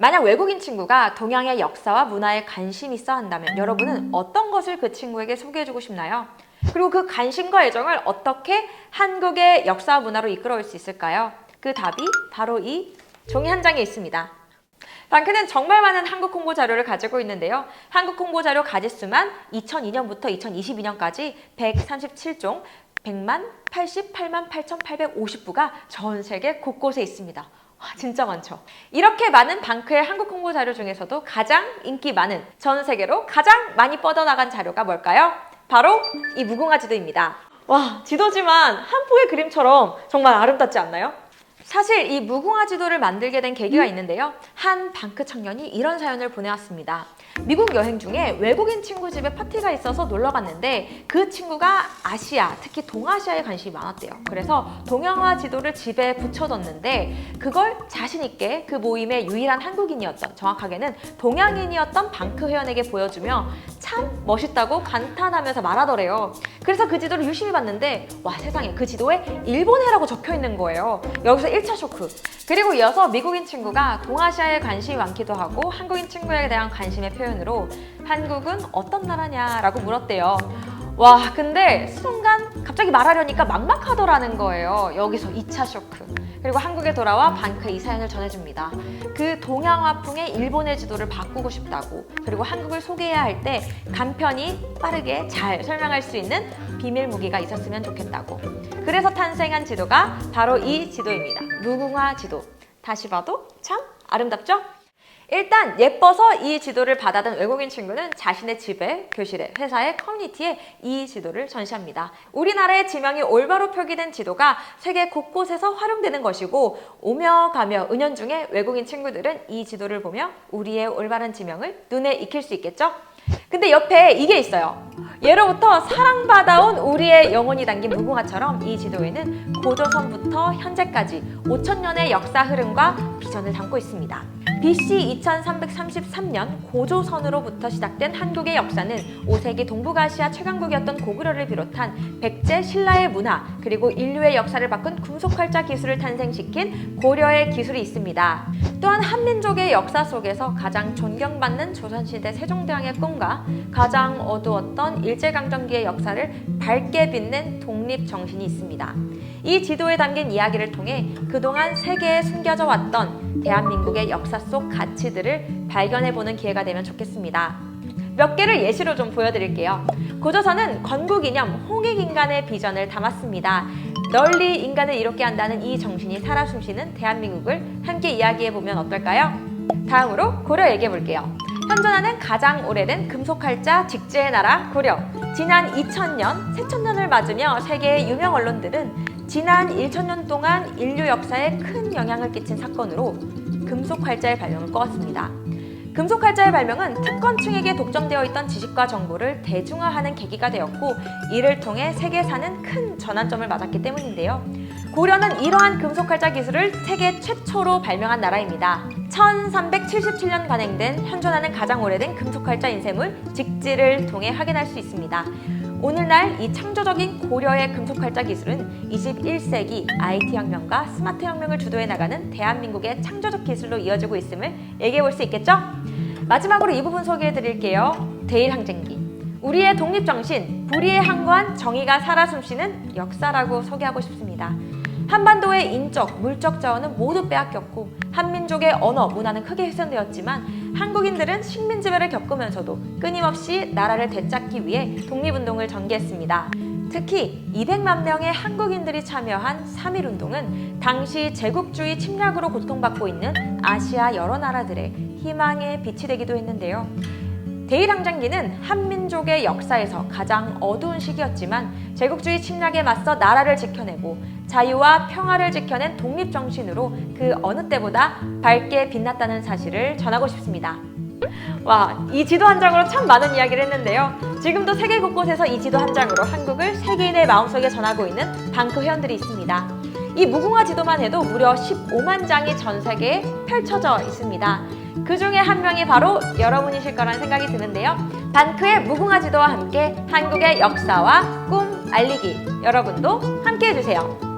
만약 외국인 친구가 동양의 역사와 문화에 관심이 있어 한다면 여러분은 어떤 것을 그 친구에게 소개해주고 싶나요? 그리고 그 관심과 애정을 어떻게 한국의 역사와 문화로 이끌어올 수 있을까요? 그 답이 바로 이 종이 한 장에 있습니다. 방크는 정말 많은 한국 홍보 자료를 가지고 있는데요. 한국 홍보 자료 가짓수만 2002년부터 2022년까지 137종, 100만 88만 8,850부가 전 세계 곳곳에 있습니다. 와, 진짜 많죠? 이렇게 많은 방크의 한국 홍보 자료 중에서도 가장 인기 많은, 전 세계로 가장 많이 뻗어나간 자료가 뭘까요? 바로 이 무궁화 지도입니다. 와, 지도지만 한 폭의 그림처럼 정말 아름답지 않나요? 사실 이 무궁화 지도를 만들게 된 계기가 있는데요. 한 방크 청년이 이런 사연을 보내왔습니다. 미국 여행 중에 외국인 친구 집에 파티가 있어서 놀러 갔는데 그 친구가 아시아, 특히 동아시아에 관심이 많았대요. 그래서 동양화 지도를 집에 붙여뒀는데 그걸 자신 있게 그 모임의 유일한 한국인이었던, 정확하게는 동양인이었던 방크 회원에게 보여주며 참 멋있다고 감탄하면서 말하더래요. 그래서 그 지도를 유심히 봤는데 와, 세상에, 그 지도에 일본해라고 적혀 있는 거예요. 여기서 1차 쇼크. 그리고 이어서 미국인 친구가 동아시아에 관심이 많기도 하고 한국인 친구에 대한 관심의 표현으로 한국은 어떤 나라냐라고 물었대요. 와, 근데 순간 갑자기 말하려니까 막막하더라는 거예요. 여기서 2차 쇼크. 그리고 한국에 돌아와 방크에 이 사연을 전해줍니다. 그 동양화풍의 일본의 지도를 바꾸고 싶다고, 그리고 한국을 소개해야 할 때 간편히 빠르게 잘 설명할 수 있는 비밀 무기가 있었으면 좋겠다고. 그래서 탄생한 지도가 바로 이 지도입니다. 무궁화 지도. 다시 봐도 참 아름답죠? 일단 예뻐서 이 지도를 받아든 외국인 친구는 자신의 집에, 교실에, 회사에, 커뮤니티에 이 지도를 전시합니다. 우리나라의 지명이 올바로 표기된 지도가 세계 곳곳에서 활용되는 것이고, 오며 가며 은연중에 외국인 친구들은 이 지도를 보며 우리의 올바른 지명을 눈에 익힐 수 있겠죠? 근데 옆에 이게 있어요. 예로부터 사랑받아온 우리의 영혼이 담긴 무궁화처럼 이 지도에는 고조선부터 현재까지 5,000년의 역사 흐름과 비전을 담고 있습니다. BC 2333년 고조선으로부터 시작된 한국의 역사는 5세기 동북아시아 최강국이었던 고구려를 비롯한 백제, 신라의 문화, 그리고 인류의 역사를 바꾼 금속활자 기술을 탄생시킨 고려의 기술이 있습니다. 또한 한민족의 역사 속에서 가장 존경받는 조선시대 세종대왕의 꿈과 가장 어두웠던 일제강점기의 역사를 밝게 빛낸 독립정신이 있습니다. 이 지도에 담긴 이야기를 통해 그동안 세계에 숨겨져 왔던 대한민국의 역사 속 가치들을 발견해보는 기회가 되면 좋겠습니다. 몇 개를 예시로 좀 보여드릴게요. 고조선은 건국이념 홍익인간의 비전을 담았습니다. 널리 인간을 이롭게 한다는 이 정신이 살아 숨쉬는 대한민국을 함께 이야기해보면 어떨까요? 다음으로 고려 얘기해볼게요. 현존하는 가장 오래된 금속활자 직제의 나라 고려. 지난 2000년, 새천년을 맞으며 세계의 유명 언론들은 지난 1000년 동안 인류 역사에 큰 영향을 끼친 사건으로 금속활자의 발명을 꼽았습니다. 금속활자의 발명은 특권층에게 독점되어 있던 지식과 정보를 대중화하는 계기가 되었고, 이를 통해 세계사는 큰 전환점을 맞았기 때문인데요. 고려는 이러한 금속활자 기술을 세계 최초로 발명한 나라입니다. 1377년 관행된 현존하는 가장 오래된 금속활자 인쇄물 직지를 통해 확인할 수 있습니다. 오늘날 이 창조적인 고려의 금속활자 기술은 21세기 IT 혁명과 스마트 혁명을 주도해 나가는 대한민국의 창조적 기술로 이어지고 있음을 얘기해 볼 수 있겠죠? 마지막으로 이 부분 소개해 드릴게요. 대일항쟁기. 우리의 독립정신, 불의에 항거한 정의가 살아 숨쉬는 역사라고 소개하고 싶습니다. 한반도의 인적, 물적 자원은 모두 빼앗겼고 한민족의 언어, 문화는 크게 훼손되었지만 한국인들은 식민지배를 겪으면서도 끊임없이 나라를 되찾기 위해 독립운동을 전개했습니다. 특히 200만 명의 한국인들이 참여한 3.1운동은 당시 제국주의 침략으로 고통받고 있는 아시아 여러 나라들의 희망의 빛이 되기도 했는데요. 대일항쟁기는 한민족의 역사에서 가장 어두운 시기였지만 제국주의 침략에 맞서 나라를 지켜내고 자유와 평화를 지켜낸 독립정신으로 그 어느 때보다 밝게 빛났다는 사실을 전하고 싶습니다. 와, 이 지도 한 장으로 참 많은 이야기를 했는데요. 지금도 세계 곳곳에서 이 지도 한 장으로 한국을 세계인의 마음속에 전하고 있는 방크 회원들이 있습니다. 이 무궁화 지도만 해도 무려 15만 장이 전 세계에 펼쳐져 있습니다. 그 중에 한 명이 바로 여러분이실 거라는 생각이 드는데요. 방크의 무궁화 지도와 함께 한국의 역사와 꿈 알리기, 여러분도 함께 해주세요.